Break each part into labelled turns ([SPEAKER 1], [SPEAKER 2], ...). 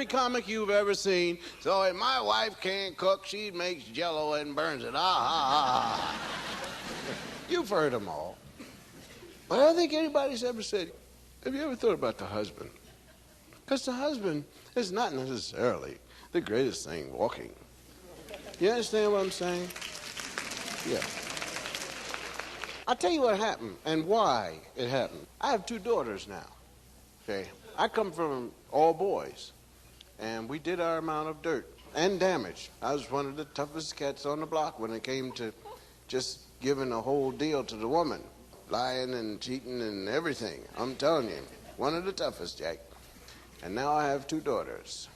[SPEAKER 1] every comic you've ever seen. So if my wife can't cook, she makes Jell-O and burns it. You've heard them all. But I don't think anybody's ever said, have you ever thought about the husband? Because the husband is not necessarily the greatest thing walking. You understand what I'm saying? Yeah. I'll tell you what happened and why it happened. I have 2 daughters now. Okay. I come from all boys, and we did our amount of dirt and damage. I was one of the toughest cats on the block when it came to just giving a whole deal to the woman, lying and cheating and everything. I'm telling you, one of the toughest, Jack. And now I have 2 daughters.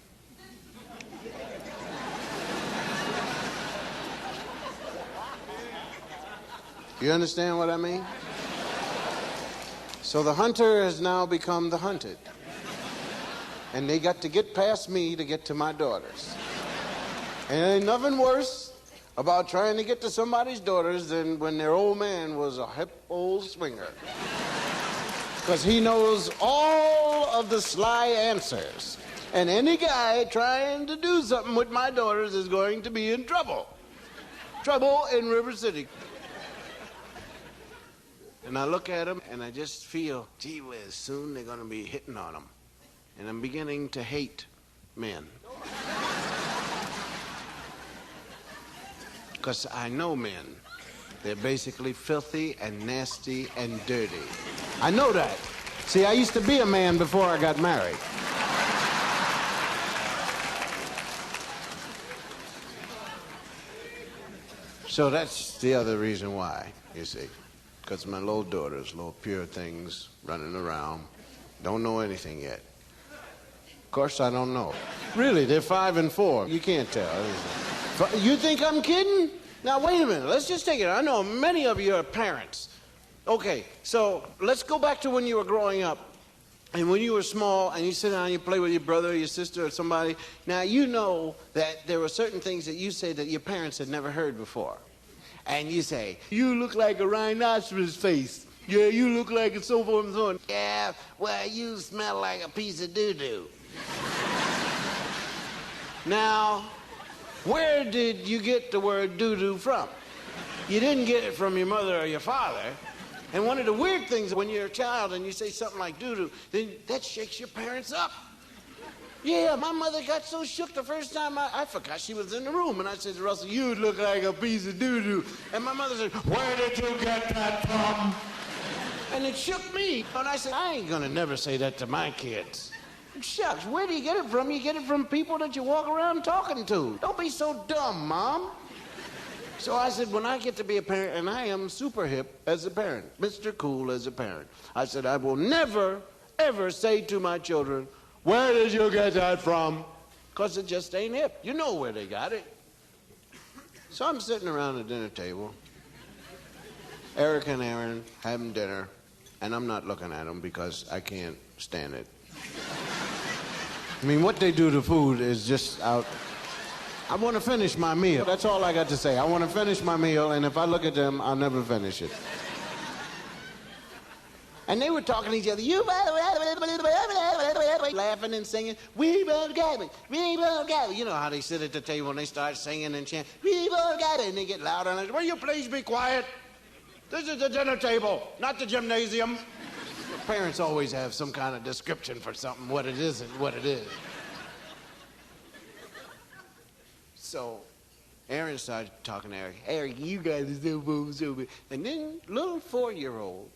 [SPEAKER 1] You understand what I mean? So the hunter has now become the hunted. And they got to get past me to get to my daughters. And ain't nothing worse about trying to get to somebody's daughters than when their old man was a hip old swinger. Because he knows all of the sly answers. And any guy trying to do something with my daughters is going to be in trouble. Trouble in River City. And I look at them and I just feel, gee whiz, soon they're going to be hitting on them. And I'm beginning to hate men. Because I know men. They're basically filthy and nasty and dirty. I know that. See, I used to be a man before I got married. So that's the other reason why, you see. Because my little daughters, little pure things running around, don't know anything yet. Of course, I don't know. Really, they're 5 and 4. You can't tell. You think I'm kidding? Now, wait a minute. Let's just take it. I know many of you are parents. Okay, so let's go back to when you were growing up. And when you were small and you sit down and you play with your brother or your sister or somebody, now you know that there were certain things that you say that your parents had never heard before. And you say, you look like a rhinoceros face. Yeah, you look like a so forth and so on. Yeah, well, you smell like a piece of doo-doo. Now, where did you get the word doo-doo from? You didn't get it from your mother or your father. And one of the weird things when you're a child and you say something like doo-doo, then that shakes your parents up. Yeah, my mother got so shook the first time I forgot she was in the room. And I said to Russell, you look like a piece of doo-doo. And my mother said, where did you get that from? And it shook me. And I said, I ain't gonna never say that to my kids. Shucks, where do you get it from? You get it from people that you walk around talking to. Don't be so dumb, Mom. So I said, when I get to be a parent, and I am super hip as a parent, Mr. Cool as a parent, I said, I will never, ever say to my children, where did you get that from? Because it just ain't hip. You know where they got it. So I'm sitting around the dinner table, Eric and Aaron having dinner, and I'm not looking at them because I can't stand it. I mean, what they do to food is just out. I want to finish my meal. That's all I got to say. I want to finish my meal, and if I look at them, I'll never finish it. And they were talking to each other, laughing and singing, we both got it, we both got it. You know how they sit at the table and they start singing and chanting, we both got it, and they get louder and I say, will you please be quiet? This is the dinner table, not the gymnasium. Parents always have some kind of description for something, what it isn't, what it is. So Aaron started talking to Eric. Eric, you guys are so stupid. And then little 4-year-old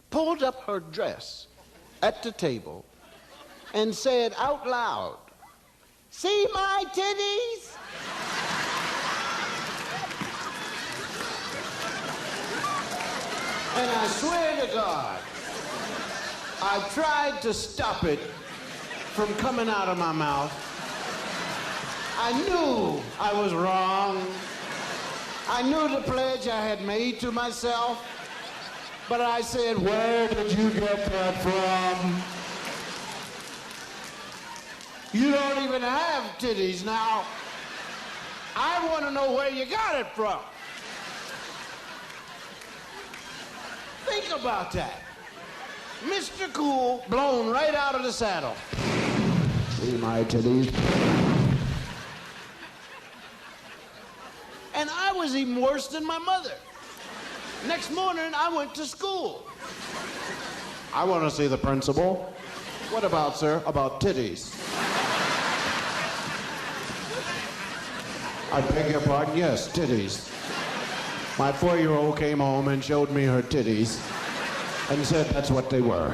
[SPEAKER 1] pulled up her dress at the table and said out loud, see my titties? And I swear to God, I tried to stop it from coming out of my mouth. I knew I was wrong. I knew the pledge I had made to myself. But I said, where did you get that from? You don't even have titties now. I want to know where you got it from. Think about that. Mr. Cool blown right out of the saddle. See my titties? And I was even worse than my mother. Next morning, I went to school. I want to see the principal. What about, sir? About titties. I beg your pardon? Yes, titties. My 4-year-old came home and showed me her titties and said that's what they were.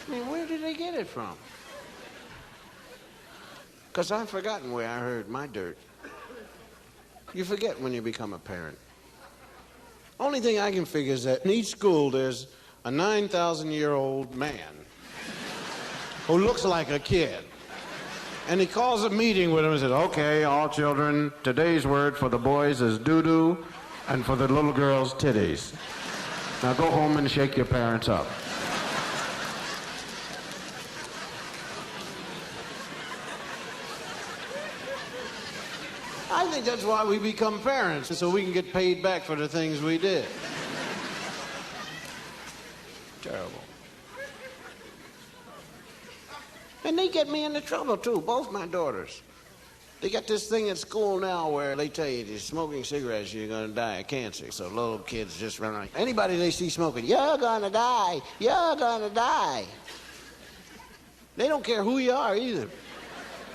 [SPEAKER 1] I mean, where did they get it from? Because I've forgotten where I heard my dirt. You forget when you become a parent. Only thing I can figure is that in each school there's a 9,000-year-old man who looks like a kid. And he calls a meeting with them and says, okay, all children, today's word for the boys is doo-doo and for the little girls, titties. Now go home and shake your parents up. I think that's why we become parents, so we can get paid back for the things we did. Terrible. And they get me into trouble, too, both my daughters. They got this thing at school now where they tell you, if you're smoking cigarettes, you're going to die of cancer. So little kids just run around. Anybody they see smoking, you're going to die. You're going to die. They don't care who you are, either.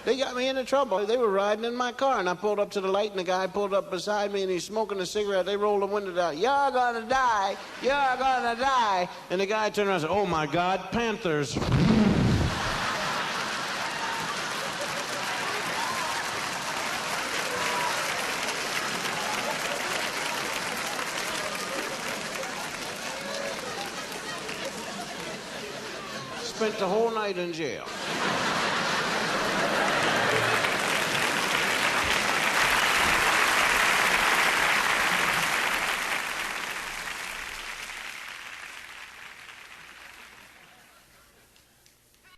[SPEAKER 1] They got me into trouble. They were riding in my car, and I pulled up to the light, and the guy pulled up beside me, and he's smoking a cigarette. They rolled the window down. You're going to die. You're going to die. And the guy turned around and said, oh, my God, Panthers. Spent the whole night in jail.